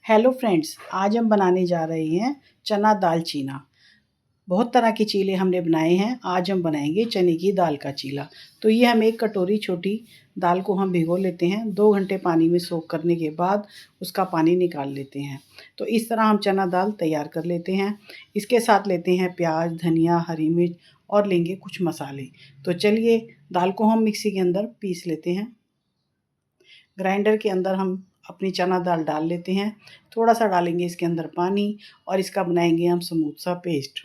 Hello friends, आज हम बनाने जा रहे हैं चना दाल चीना। बहुत तरह के चीले हमने बनाए हैं। आज हम बनाएंगे चने की दाल का चीला। तो ये हम एक कटोरी छोटी दाल को हम भिगो लेते हैं। 2 घंटे पानी में सोख करने के बाद उसका पानी निकाल लेते हैं। तो इस तरह हम चना दाल तैयार कर लेते हैं। इसके साथ लेते हैं प्याज, धनिया, हरी मिर्च और लेंगे कुछ मसाले। तो चलिए दाल को हम मिक्सी के अंदर पीस लेते हैं। ग्राइंडर के अंदर हम अपनी चना दाल डाल लेते हैं। थोड़ा सा डालेंगे इसके अंदर पानी और इसका बनाएंगे हम स्मूथ सा पेस्ट।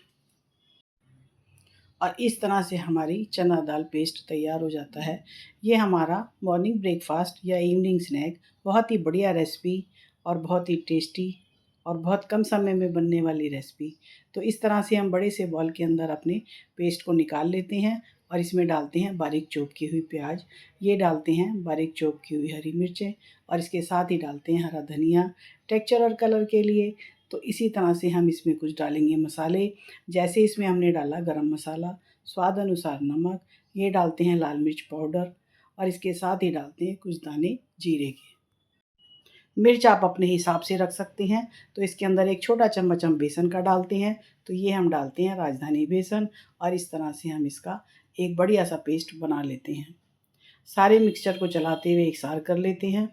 और इस तरह से हमारी चना दाल पेस्ट तैयार हो जाता है। ये हमारा मॉर्निंग ब्रेकफास्ट या इवनिंग स्नैक बहुत ही बढ़िया रेसिपी और बहुत ही टेस्टी और बहुत कम समय में बनने वाली रेसिपी। तो इस तरह से हम बड़े से बॉल के अंदर अपने पेस्ट को निकाल लेते हैं और इसमें डालते हैं बारीक चॉप की हुई प्याज, ये डालते हैं बारीक चॉप की हुई हरी मिर्चें और इसके साथ ही डालते हैं हरा धनिया टेक्सचर और कलर के लिए। तो इसी तरह से हम इसमें कुछ डालेंगे मसाले, जैसे इसमें हमने डाला गरम मसाला, स्वाद अनुसार नमक, ये डालते हैं लाल मिर्च पाउडर और इसके साथ ही डालते हैं कुछ दाने जीरे के। मिर्च आप अपने हिसाब से रख सकते हैं। तो इसके अंदर एक छोटा चम्मच हम बेसन का डालते हैं। तो ये हम डालते हैं राजधानी बेसन और इस तरह से हम इसका एक बढ़िया सा पेस्ट बना लेते हैं। सारे मिक्सचर को चलाते हुए एकसार कर लेते हैं।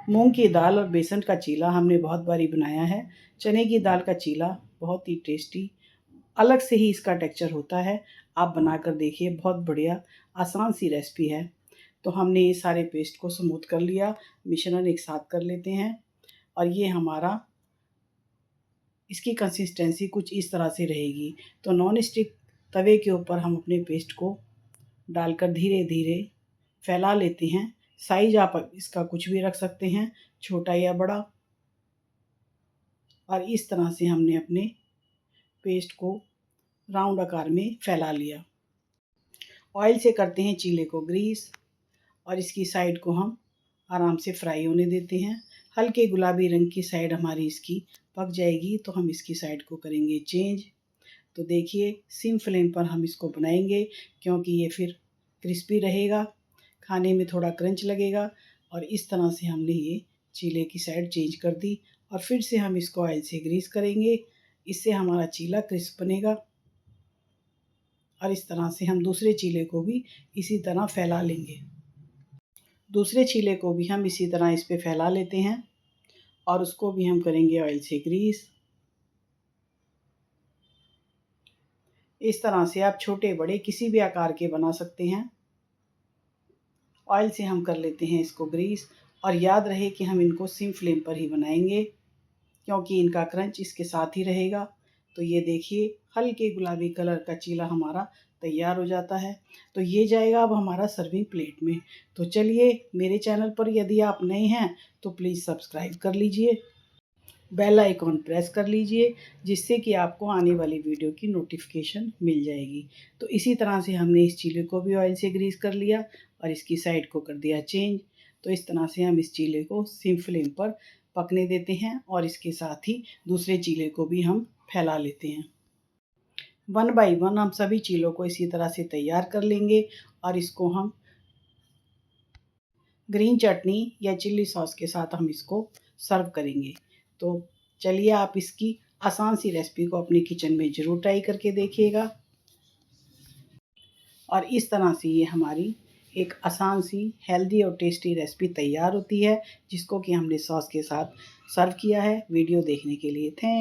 मूंग की दाल और बेसन का चीला हमने बहुत बारी बनाया है। चने की दाल का चीला बहुत ही टेस्टी, अलग से ही इसका टेक्सचर होता है। आप बनाकर देखिए, बहुत बढ़िया आसान सी रेसिपी है। तो हमने ये सारे पेस्ट को स्मूथ कर लिया, मिश्रण एक साथ कर लेते हैं और ये हमारा इसकी कंसिस्टेंसी कुछ इस तरह से रहेगी। तो नॉन स्टिक तवे के ऊपर हम अपने पेस्ट को डालकर धीरे धीरे फैला लेते हैं। साइज आप इसका कुछ भी रख सकते हैं, छोटा या बड़ा। और इस तरह से हमने अपने पेस्ट को राउंड आकार में फैला लिया। ऑयल से करते हैं चीले को ग्रीस और इसकी साइड को हम आराम से फ्राई होने देते हैं। हल्के गुलाबी रंग की साइड हमारी इसकी पक जाएगी तो हम इसकी साइड को करेंगे चेंज। तो देखिए, सिम फ्लेम पर हम इसको बनाएंगे क्योंकि ये फिर क्रिस्पी रहेगा, खाने में थोड़ा क्रंच लगेगा। और इस तरह से हमने ये चीले की साइड चेंज कर दी और फिर से हम इसको ऑयल से ग्रीस करेंगे। इससे हमारा चीला क्रिस्प बनेगा। और इस तरह से हम दूसरे चीले को भी इसी तरह फैला लेंगे। दूसरे चीले को भी हम इसी तरह इस पे फैला लेते हैं और उसको भी हम करेंगे ऑयल से ग्रीस। इस तरह से आप छोटे बड़े किसी भी आकार के बना सकते हैं। ऑयल से हम कर लेते हैं इसको ग्रीस और याद रहे कि हम इनको सिम फ्लेम पर ही बनाएंगे क्योंकि इनका क्रंच इसके साथ ही रहेगा। तो ये देखिए, हल्के गुलाबी कलर का चीला हमारा तैयार हो जाता है। तो ये जाएगा अब हमारा सर्विंग प्लेट में। तो चलिए, मेरे चैनल पर यदि आप नए हैं तो प्लीज़ सब्सक्राइब कर लीजिए, बेल आइकॉन प्रेस कर लीजिए, जिससे कि आपको आने वाली वीडियो की नोटिफिकेशन मिल जाएगी। तो इसी तरह से हमने इस चीले को भी ऑयल से ग्रीस कर लिया और इसकी साइड को कर दिया चेंज। तो इस तरह से हम इस चीले को सिम फ्लेम पर पकने देते हैं और इसके साथ ही दूसरे चीले को भी हम फैला लेते हैं। 1 बाय 1 हम सभी चीलों को इसी तरह से तैयार कर लेंगे और इसको हम ग्रीन चटनी या चिल्ली सॉस के साथ हम इसको सर्व करेंगे। तो चलिए, आप इसकी आसान सी रेसिपी को अपने किचन में ज़रूर ट्राई करके देखिएगा। और इस तरह से ये हमारी एक आसान सी हेल्दी और टेस्टी रेसिपी तैयार होती है, जिसको कि हमने सॉस के साथ सर्व किया है। वीडियो देखने के लिए थैंक